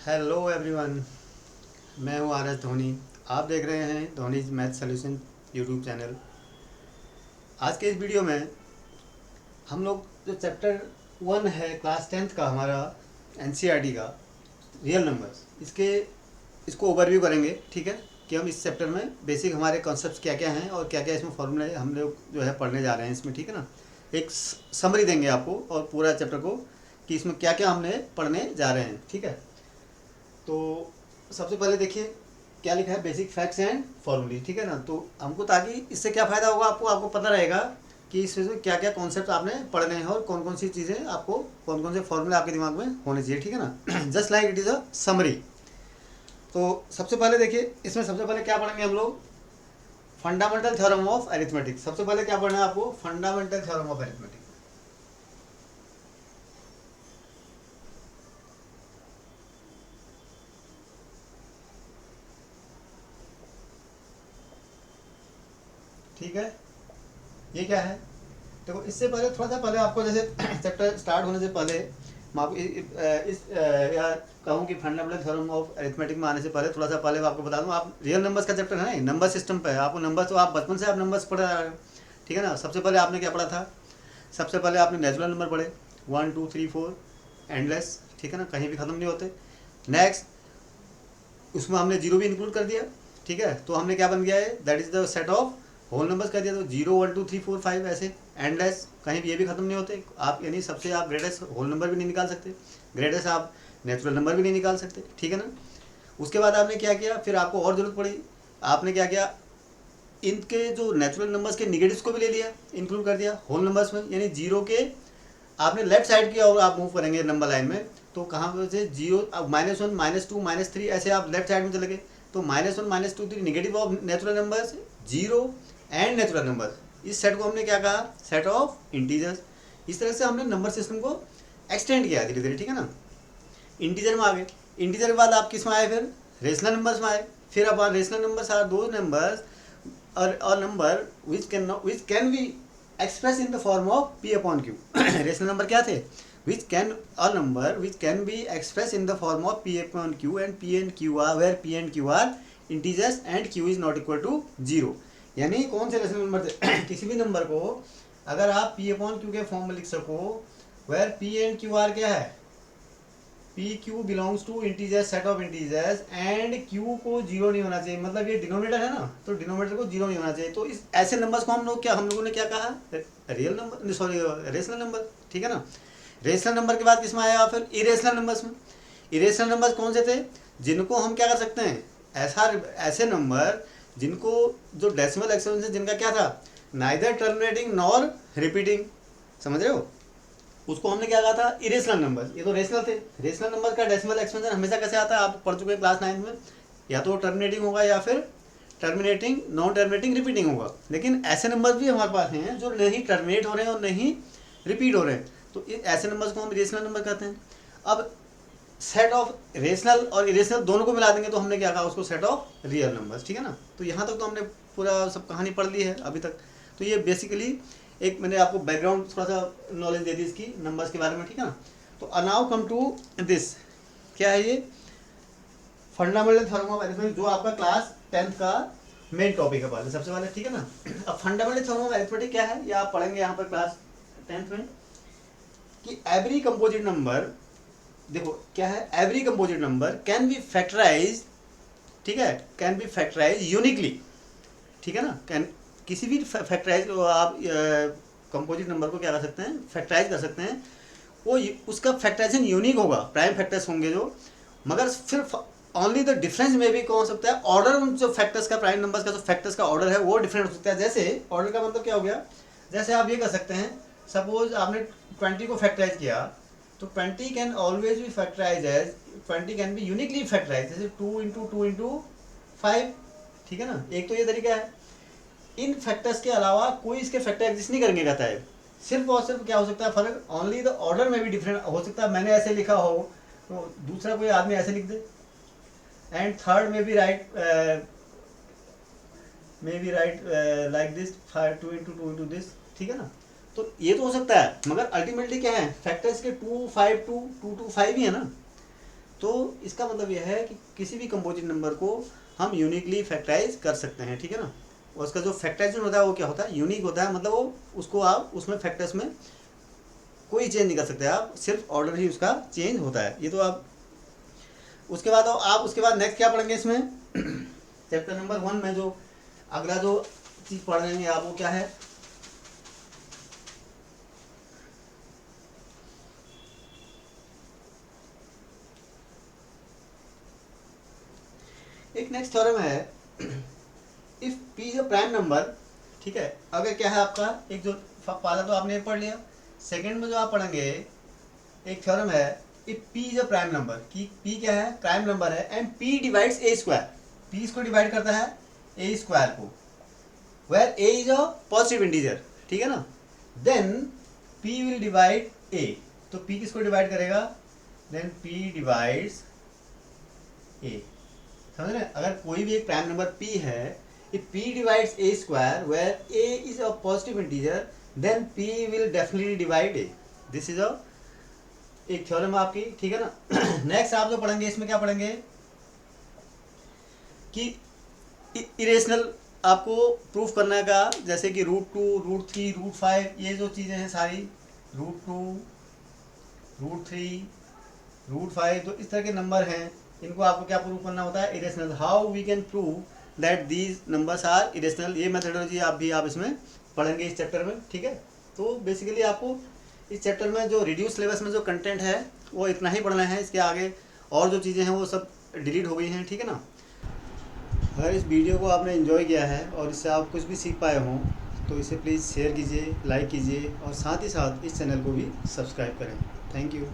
Hello everyone, मैं हूं R S Dhoni. आप देख रहे हैं Dhoni's math solution YouTube channel. आज के इस वीडियो में हम लोग जो चैप्टर 1 है क्लास 10th का हमारा एनसीईआरटी का रियल नंबर्स, इसको ओवरव्यू करेंगे। ठीक है कि हम इस चैप्टर में बेसिक हमारे कॉन्सेप्ट्स क्या क्या हैं और क्या क्या इसमें फॉर्मूले हम लोग जो है पढ़ने जा रहे हैं इसमें। ठीक है ना, एक समरी देंगे आपको और पूरा चैप्टर को कि इसमें क्या क्या हमने पढ़ने जा रहे हैं। ठीक है, तो सबसे पहले देखिए क्या लिखा है, बेसिक फैक्ट्स एंड फॉर्मूले। ठीक है ना, तो हमको ताकि इससे क्या फ़ायदा होगा आपको पता रहेगा कि इसमें क्या क्या कॉन्सेप्ट आपने पढ़ने हैं और कौन कौन सी चीज़ें आपको, कौन कौन से फॉर्मूले आपके दिमाग में होने चाहिए। ठीक है ना, just like it is a summary. तो सबसे पहले देखिए इसमें सबसे पहले क्या पढ़ेंगे हम लोग, फंडामेंटल थ्योरम ऑफ अरिथमेटिक। सबसे पहले क्या पढ़ना है आपको, फंडामेंटल थ्योरम ऑफ अरिथमेटिक। ठीक है, ये क्या है, देखो इससे पहले थोड़ा सा पहले आपको जैसे चैप्टर स्टार्ट होने से पहले मैं आपको या कहूँ कि फंडामेंटल थ्योरम ऑफ अरिथमेटिक में आने से पहले थोड़ा सा पहले मैं आपको बता दूँ, आप रियल नंबर्स का चैप्टर है ना, नंबर सिस्टम पे है। आपको नंबर्स तो आप बचपन से आप नंबर्स पढ़ रहे हो। ठीक है ना, सबसे पहले आपने क्या पढ़ा था, सबसे पहले आपने नेचुरल नंबर पढ़े 1 2 3 4 एंडलेस। ठीक है ना, कहीं भी ख़त्म नहीं होते। नेक्स्ट उसमें हमने जीरो भी इंक्लूड कर दिया। ठीक है, तो हमने क्या बन गया है, that is the set of whole numbers कर दिया। तो 0 1 2 3 4 5 ऐसे एंडलेस, कहीं भी ये भी ख़त्म नहीं होते। आप यानी सबसे आप ग्रेटेस्ट होल नंबर भी नहीं निकाल सकते, ग्रेटेस्ट आप नेचुरल नंबर भी नहीं निकाल सकते। ठीक है ना, उसके बाद आपने क्या किया, फिर आपको और ज़रूरत पड़ी, आपने क्या किया, इनके जो नेचुरल नंबर्स के निगेटिव्स को भी ले लिया, इंक्लूड कर दिया होल नंबर्स में। यानी जीरो के आपने लेफ्ट साइड की और आप मूव करेंगे नंबर लाइन में, तो कहाँ पर से जीरो, -1 -2 -3 ऐसे आप लेफ्ट साइड में चले गए। तो -1 -2 3 negative of natural numbers, zero and natural numbers, इस सेट को हमने क्या कहा, सेट ऑफ इंटीजर्स। इस तरह से हमने नंबर सिस्टम को एक्सटेंड किया धीरे धीरे। ठीक है ना, इंटीजर में आ गए, इंटीजर के बाद आप किस में आए, फिर रेशनल नंबर्स में आए। फिर अब rational numbers are those numbers और number which can be express in the form of p upon q। Rational number क्या थे, which can a number which can be express in the form of p upon q and p and q are where p and q are integers and q is not equal to 0। यानी कौन से rational number थे किसी भी number को अगर आप p upon q के फॉर्म में लिख सको, where p and q are क्या है, P Q belongs to integer set of integers and Q को जीरो नहीं होना चाहिए, मतलब ये डिनोमिनेटर है ना, तो डिनोमिनेटर को जीरो नहीं होना चाहिए। तो इस ऐसे नंबर्स को हम लोगों ने क्या कहा, real number, sorry rational number. ठीक है ना, रेशनल नंबर के बाद किसमें आया, फिर इरेशनल नंबर्स में। इरेशनल नंबर्स कौन से थे, जिनको हम क्या कर सकते हैं, ऐसे नंबर जिनको जो डेसिमल एक्सपेंशन जिनका क्या था, नाइदर टर्मिनेटिंग नॉर रिपीटिंग, समझ रहे हो, उसको हमने क्या कहा था, इरेशनल नंबर। ये तो रेशनल थे। रेशनल नंबर का डेसिमल एक्सपेंशन हमेशा कैसे आता है, आप पढ़ चुके हैं क्लास 9 में, या तो टर्मिनेटिंग होगा या फिर टर्मिनेटिंग नॉन टर्मिनेटिंग रिपीटिंग होगा। लेकिन ऐसे नंबर भी हमारे पास हैं जो नहीं टर्मिनेट हो रहे हैं और नहीं रिपीट हो रहे हैं, तो ऐसे नंबर्स को हम रेशनल नंबर कहते हैं। अब सेट ऑफ रेशनल और इरेशनल दोनों को मिला देंगे तो हमने क्या कहा, उसको सेट ऑफ रियल नंबर्स। ठीक है ना, तो यहाँ तक तो हमने पूरा सब कहानी पढ़ ली है अभी तक। तो ये बेसिकली एक मैंने आपको बैकग्राउंड थोड़ा सा नॉलेज दे दी इसकी नंबर्स के बारे में। ठीक है ना, तो नाउ कम टू दिस, क्या है ये, फंडामेंटल थ्योरम ऑफ अरिथमेटिक, जो आपका क्लास 10th का मेन टॉपिक है पहले सबसे पहले। ठीक है ना, अब फंडामेंटल थ्योरम ऑफ अरिथमेटिक क्या है, ये आप पढ़ेंगे यहाँ पर क्लास 10th में, कि एवरी कंपोजिट नंबर, देखो क्या है, every composite number can be factorise, ठीक है, कैन बी फैक्टराइज यूनिकली। ठीक है ना, कैन किसी भी फैक्टराइज आप कंपोजिट नंबर को क्या कर सकते हैं, फैक्टराइज कर सकते हैं। वो उसका फैक्टराइजेशन यूनिक होगा, प्राइम फैक्टर्स होंगे जो, मगर सिर्फ ओनली द डिफरेंस में भी कौन हो सकता है, ऑर्डर उन जो फैक्टर्स का, प्राइम नंबर्स का जो फैक्टर्स का ऑर्डर है वो डिफरेंट हो सकता है। जैसे ऑर्डर का मतलब क्या हो गया, जैसे आप ये कर सकते हैं, सपोज आपने 20 को फैक्टराइज किया, तो 20 can always be factorise as, 20 can be uniquely factorise, जैसे 2 इंटू 2 इंटू 5। ठीक है ना, एक तो ये तरीका है। इन फैक्टर्स के अलावा कोई इसके फैक्टर एग्जिस्ट नहीं करेंगे कहता है, सिर्फ और सिर्फ क्या हो सकता है फर्क, ओनली द ऑर्डर में भी डिफरेंट हो सकता है। मैंने ऐसे लिखा हो तो दूसरा कोई आदमी ऐसे लिख दे, एंड थर्ड में भी right like this 2 into 2 into this. ठीक है ना, तो ये तो हो सकता है, मगर अल्टीमेटली क्या है, फैक्टर्स के 2 5 2 2 2 5 ही है ना। तो इसका मतलब यह है कि किसी भी कंपोजिट नंबर को हम यूनिकली फैक्टराइज कर सकते हैं, ठीक है ना। और उसका जो फैक्टराइजेशन होता है वो क्या होता है, यूनिक होता है, मतलब वो उसको आप उसमें फैक्टर्स में कोई चेंज नहीं कर सकते आप, सिर्फ ऑर्डर ही उसका चेंज होता है। ये तो आप उसके बाद आप उसके बाद नेक्स्ट क्या पढ़ेंगे इसमें चैप्टर नंबर 1 में जो अगला जो चीज़ पढ़ रहे हैं आप वो क्या है, एक नेक्स्ट थ्योरम है if P is a prime number, ठीक है। अगर क्या है आपका एक जो पहला तो आपने पढ़ लिया, सेकंड में जो आप पढ़ेंगे एक थ्योरम है if P is a prime number, कि पी क्या है, प्राइम नंबर है, and P divides A square, P इसको डिवाइड करता है ए स्क्वायर को, where A is a positive integer, ठीक है ना, then P will divide A, तो पी किसको डिवाइड करेगा, देन पी डिवाइड्स ए, समझ रहे हैं। अगर कोई भी एक प्राइम नंबर p है, if p divides a square where a is a positive integer then p will definitely divide a, this is a एक थ्योरम आपकी, ठीक है ना। नेक्स्ट आप जो पढ़ेंगे इसमें क्या पढ़ेंगे कि इरेशनल आपको प्रूफ करने का, जैसे कि √2 √3 √5 ये जो चीज़ें हैं सारी, √2 √3 √5 जो इस तरह के नंबर हैं इनको आपको क्या प्रूव करना होता है, irrational. How we can prove that these numbers are irrational, ये मेथडोलॉजी आप इसमें पढ़ेंगे इस चैप्टर में, ठीक है। तो बेसिकली आपको इस चैप्टर में जो रिड्यूस सिलेबस में जो कंटेंट है वो इतना ही पढ़ना है, इसके आगे और जो चीज़ें हैं वो सब डिलीट हो गई हैं, ठीक है ना। अगर इस वीडियो को आपने एंजॉय किया है और इससे आप कुछ भी सीख पाए हों तो इसे प्लीज़ शेयर कीजिए, लाइक कीजिए और साथ ही साथ इस चैनल को भी सब्सक्राइब करें। Thank you.